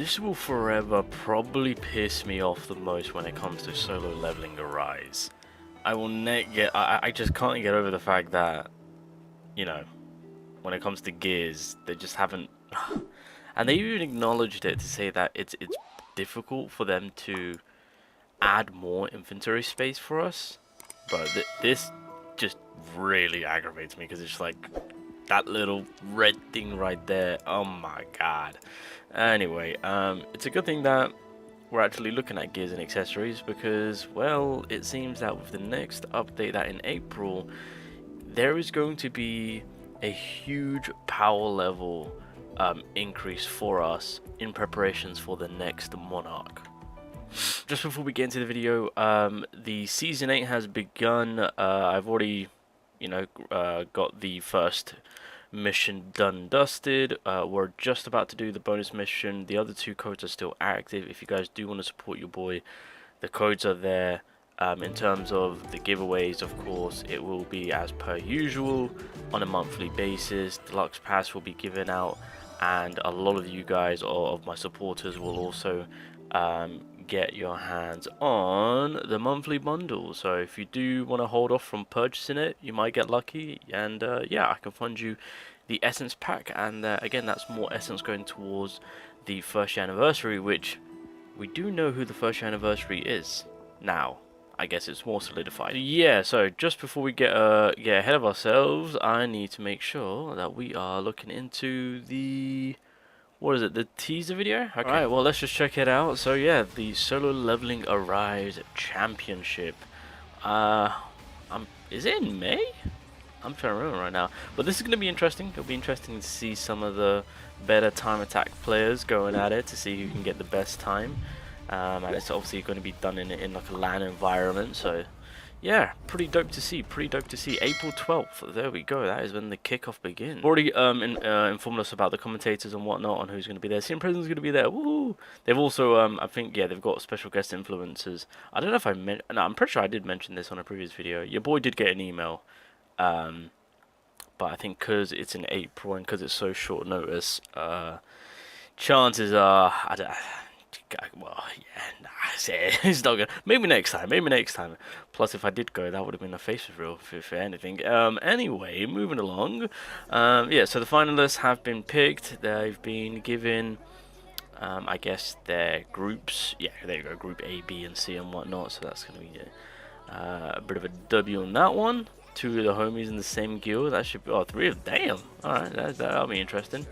This will forever probably piss me off the most when it comes to solo leveling Arise. I just can't get over the fact that, you know, when it comes to gears, they just haven't, and they even acknowledged it to say that it's difficult for them to add more inventory space for us. But this just really aggravates me because it's like that little red thing right there. Oh my god. Anyway, it's a good thing that we're actually looking at gears and accessories because, well, it seems that with the next update that in April, there is going to be a huge power level increase for us in preparations for the next Monarch. Just before we get into the video, the Season 8 has begun. I've already, got the first mission done dusted. We're just about to do the bonus mission. The other two codes are still active. If you guys do want to support your boy, the codes are there. In terms of the giveaways, of course, it will be as per usual on a monthly basis. Deluxe Pass will be given out, and a lot of you guys, or of my supporters, will also get your hands on the monthly bundle. So if you do want to hold off from purchasing it, you might get lucky, and yeah, I can fund you the Essence pack. And again, that's more Essence going towards the first year anniversary, which we do know who the first year anniversary is now. I guess it's more solidified. Yeah, so just before we get ahead of ourselves, I need to make sure that we are looking into the, what is it, the teaser video? Okay. Alright, well, let's just check it out. So yeah, the Solo Leveling Arise Championship. Is it in May? I'm trying to remember right now. But this is going to be interesting. It'll be interesting to see some of the better time attack players going at it to see who can get the best time. And it's obviously going to be done in like a LAN environment, so yeah, pretty dope to see, April 12th, there we go, that is when the kickoff begins. Already informed us about the commentators and whatnot on who's going to be there. CM Prison's going to be there, woo! They've also, I think, yeah, they've got special guest influencers. I don't know if no, I'm pretty sure I did mention this on a previous video. Your boy did get an email, but I think because it's in April and because it's so short notice, chances are, well, yeah, nah, it's not good. Maybe next time. Plus, if I did go, that would have been a face reveal, for anything. Anyway, moving along. Yeah, so the finalists have been picked. They've been given, I guess, their groups. Yeah, there you go, Group A, B, and C, and whatnot. So that's going to be a bit of a W on that one. Two of the homies in the same guild. That should be, oh, three of them. Damn. Alright, that'll be interesting.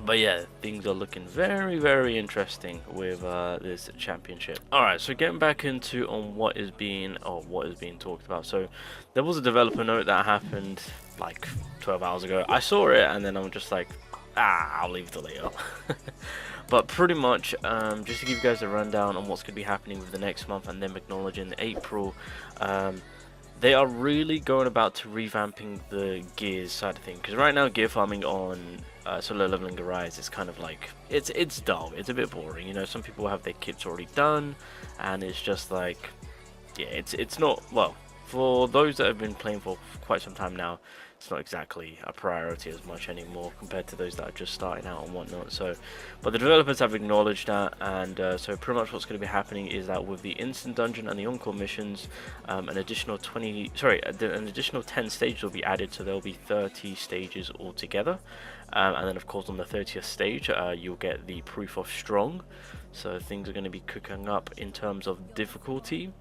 But yeah, things are looking very, very interesting with this championship. Alright, so getting back into what is being talked about. So there was a developer note that happened like 12 hours ago. I saw it and then I'm just like, I'll leave it till later. But pretty much, just to give you guys a rundown on what's going to be happening with the next month and then acknowledging April, they are really going about to revamping the gears side of things. Because right now, gear farming on Solo Leveling Arise is kind of like, it's dull, it's a bit boring. You know, some people have their kits already done, and it's just like, yeah, it's not, well, for those that have been playing for quite some time now, it's not exactly a priority as much anymore compared to those that are just starting out and whatnot. So, but the developers have acknowledged that, and so pretty much what's going to be happening is that with the instant dungeon and the encore missions, an additional 10 stages will be added, so there will be 30 stages altogether. And then of course on the 30th stage, you'll get the proof of strong. So things are going to be cooking up in terms of difficulty.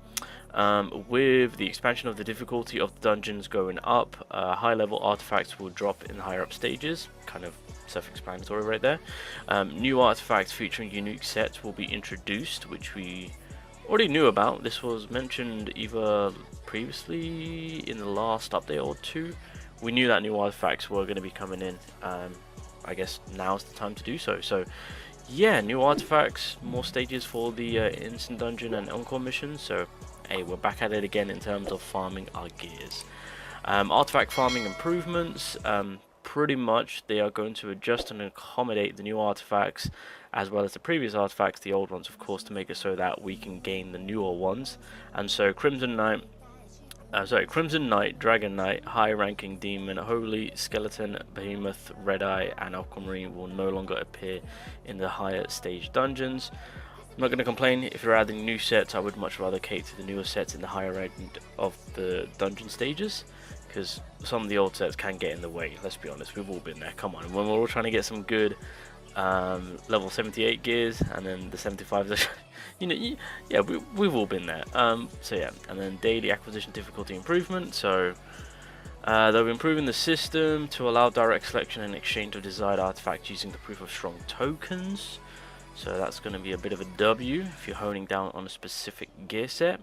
With the expansion of the difficulty of the dungeons going up, high level artifacts will drop in higher up stages, kind of self-explanatory right there. New artifacts featuring unique sets will be introduced, which we already knew about. This was mentioned either previously in the last update or two. We knew that new artifacts were going to be coming in. I guess now's the time to do so. So yeah, new artifacts, more stages for the instant dungeon and encore missions. So hey, we're back at it again in terms of farming our gears. Artifact farming improvements, pretty much they are going to adjust and accommodate the new artifacts as well as the previous artifacts, the old ones of course, to make it so that we can gain the newer ones. And so Crimson Knight Crimson Knight, Dragon Knight, High Ranking Demon, Holy, Skeleton, Behemoth, Red Eye, and Aquamarine will no longer appear in the higher stage dungeons. I'm not going to complain. If you're adding new sets, I would much rather cater to the newer sets in the higher end of the dungeon stages, because some of the old sets can get in the way. Let's be honest, we've all been there. Come on, when we're all trying to get some good level 78 gears, and then the 75s, you know, yeah, we've all been there. So yeah, and then daily acquisition difficulty improvement. So they'll be improving the system to allow direct selection and exchange of desired artifacts using the proof of strong tokens. So that's going to be a bit of a W if you're honing down on a specific gear set.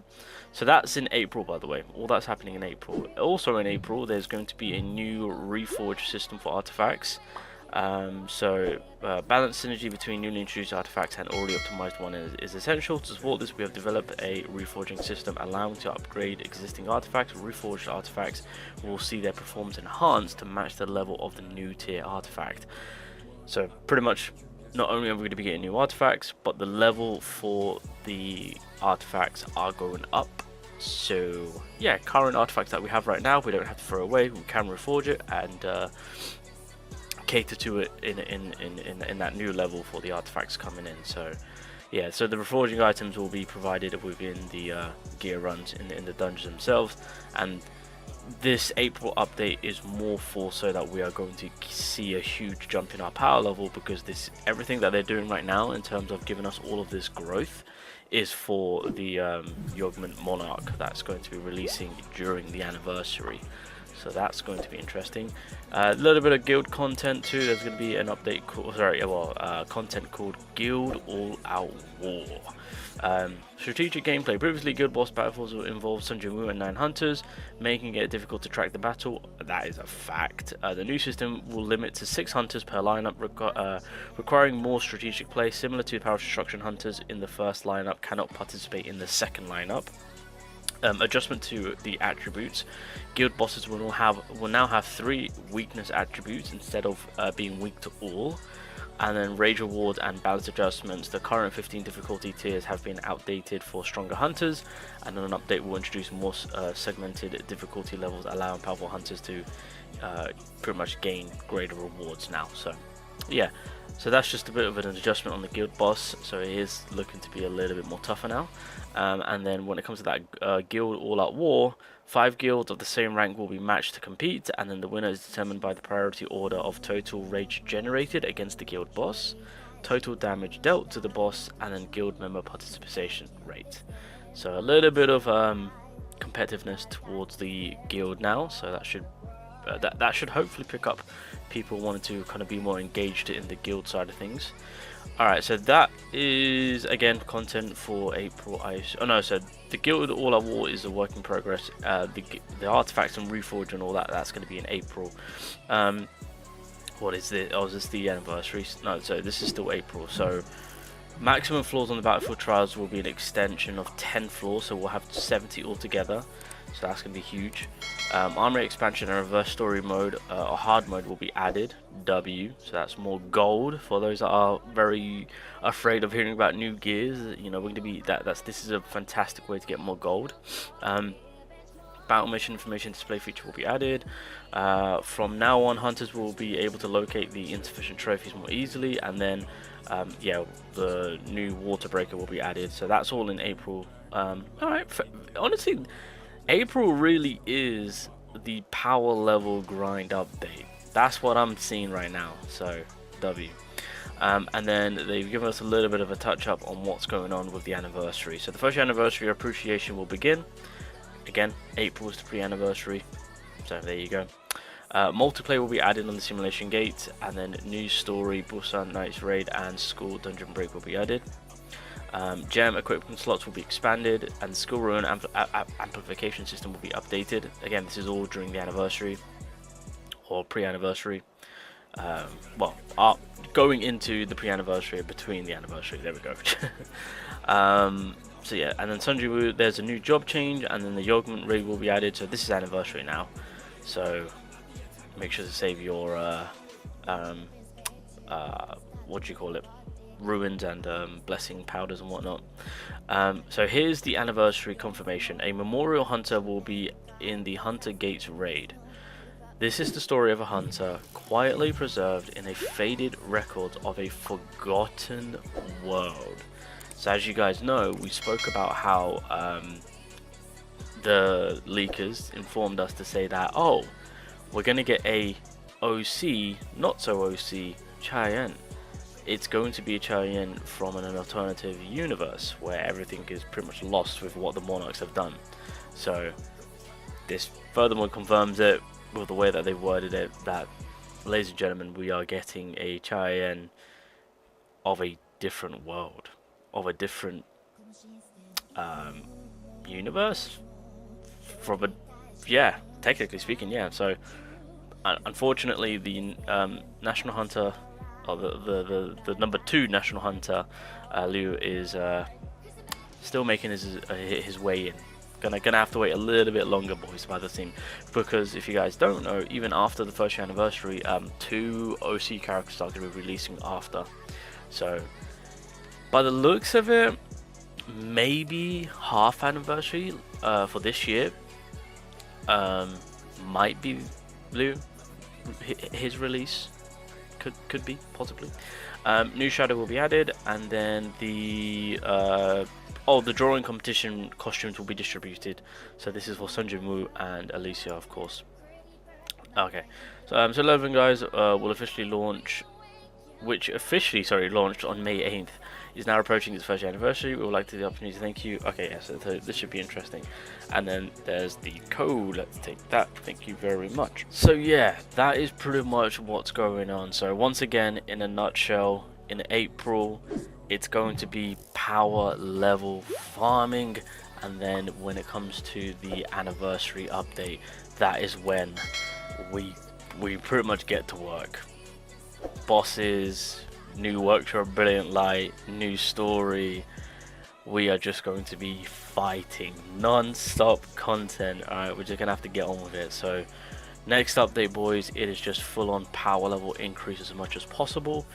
So that's in April, by the way. All that's happening in April. Also in April, there's going to be a new reforge system for artifacts. Balanced synergy between newly introduced artifacts and already optimized one is essential. To support this, we have developed a reforging system allowing to upgrade existing artifacts. Reforged artifacts will see their performance enhanced to match the level of the new tier artifact. So pretty much, not only are we going to be getting new artifacts, but the level for the artifacts are going up. So yeah, current artifacts that we have right now, we don't have to throw away. We can reforge it and cater to it in that new level for the artifacts coming in. So yeah, so the reforging items will be provided within the gear runs in the dungeons themselves, and this April update is more for so that we are going to see a huge jump in our power level, because everything that they're doing right now in terms of giving us all of this growth is for the Yogment Monarch that's going to be releasing during the anniversary. So that's going to be interesting. A little bit of guild content too. There's going to be an update called, content called Guild All Out War. Strategic gameplay. Previously, Guild Boss battles will involve Sun Jin-woo and 9 hunters, making it difficult to track the battle. That is a fact. The new system will limit to 6 hunters per lineup, requiring more strategic play. Similar to Power Destruction hunters in the first lineup cannot participate in the second lineup. Adjustment to the attributes. Guild bosses will now have 3 weakness attributes instead of being weak to all. And then rage rewards and balance adjustments. The current 15 difficulty tiers have been outdated for stronger hunters, and then an update will introduce more segmented difficulty levels, allowing powerful hunters to pretty much gain greater rewards now. So yeah, so that's just a bit of an adjustment on the guild boss, so it is looking to be a little bit more tougher now. And then when it comes to that guild all out war, 5 guilds of the same rank will be matched to compete, and then the winner is determined by the priority order of total rage generated against the guild boss, total damage dealt to the boss, and then guild member participation rate. So a little bit of competitiveness towards the guild now, so that should hopefully pick up people wanting to kind of be more engaged in the guild side of things. Alright, so that is again content for April. So the Guild All Out War is a work in progress. The artifacts and reforge and all that's going to be in April. What is this? Oh, is this the anniversary? No, so this is still April. So maximum floors on the Battlefield Trials will be an extension of 10 floors, so we'll have 70 altogether. So that's going to be huge. Armory expansion and reverse story mode or hard mode will be added. W, so that's more gold for those that are very afraid of hearing about new gears. You know, we're going to be this is a fantastic way to get more gold. Battle mission information display feature will be added. From now on, hunters will be able to locate the insufficient trophies more easily, and then yeah, the new water breaker will be added. So that's all in April. Alright, honestly, April really is the power level grind update. That's what I'm seeing right now. So W. And then they've given us a little bit of a touch up on what's going on with the anniversary. So the first anniversary appreciation will begin. Again, April is the pre-anniversary. So there you go. Multiplayer will be added on the simulation gate, and then new story, Busan Knights Raid and School Dungeon Break will be added. Gem equipment slots will be expanded, and the skill ruin amplification system will be updated. Again, this is all during the anniversary or pre-anniversary. Going into the pre-anniversary, between the anniversary. There we go. So yeah, and then Sunju, there's a new job change, and then the Yogment rig will be added. So this is anniversary now. So make sure to save your what do you call it? ruins and blessing powders and whatnot. So here's the anniversary confirmation. A memorial hunter will be in the Hunter Gates raid. This is the story of a hunter quietly preserved in a faded record of a forgotten world. So as you guys know, we spoke about how the leakers informed us to say that, oh, we're gonna get a OC, not so OC, Cheyenne. It's going to be a Cheyenne from an alternative universe where everything is pretty much lost with what the Monarchs have done. So this furthermore confirms it with the way that they worded it, that, ladies and gentlemen, we are getting a Cheyenne of a different world, of a different universe, from a, yeah, technically speaking, yeah. So unfortunately, the National Hunter, or the number 2 National Hunter, Liu, is still making his way in. Gonna have to wait a little bit longer, boys, by the team, because if you guys don't know, even after the first year anniversary, 2 OC characters are gonna be releasing after. So by the looks of it, maybe half anniversary for this year might be Blue, his release could be possibly. New shadow will be added, and then the the drawing competition costumes will be distributed. So this is for Sun Jin Woo and Alicia, of course. Okay, so so 11 guys will officially launch, which officially launched on May 8th, is now approaching its first anniversary. We would like to take the opportunity to thank you. Okay, yes, so this should be interesting. And then there's the code. Let's take that. Thank you very much. So yeah, that is pretty much what's going on. So once again, in a nutshell, in April, it's going to be power level farming, and then when it comes to the anniversary update, that is when we pretty much get to work. Bosses, new workshop, brilliant light, new story. We are just going to be fighting non-stop content. Alright, we're just gonna have to get on with it. So next update, boys, it is just full on power level increase as much as possible,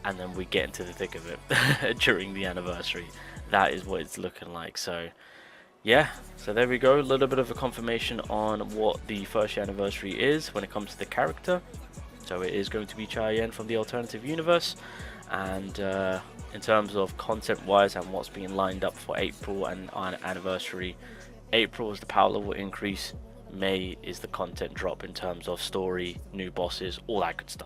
and then we get into the thick of it during the anniversary. That is what it's looking like. So yeah, so there we go, a little bit of a confirmation on what the first year anniversary is when it comes to the character. So it is going to be Cheyenne from the alternative universe, and in terms of content wise and what's being lined up for April and on anniversary, April is the power level increase, May is the content drop in terms of story, new bosses, all that good stuff.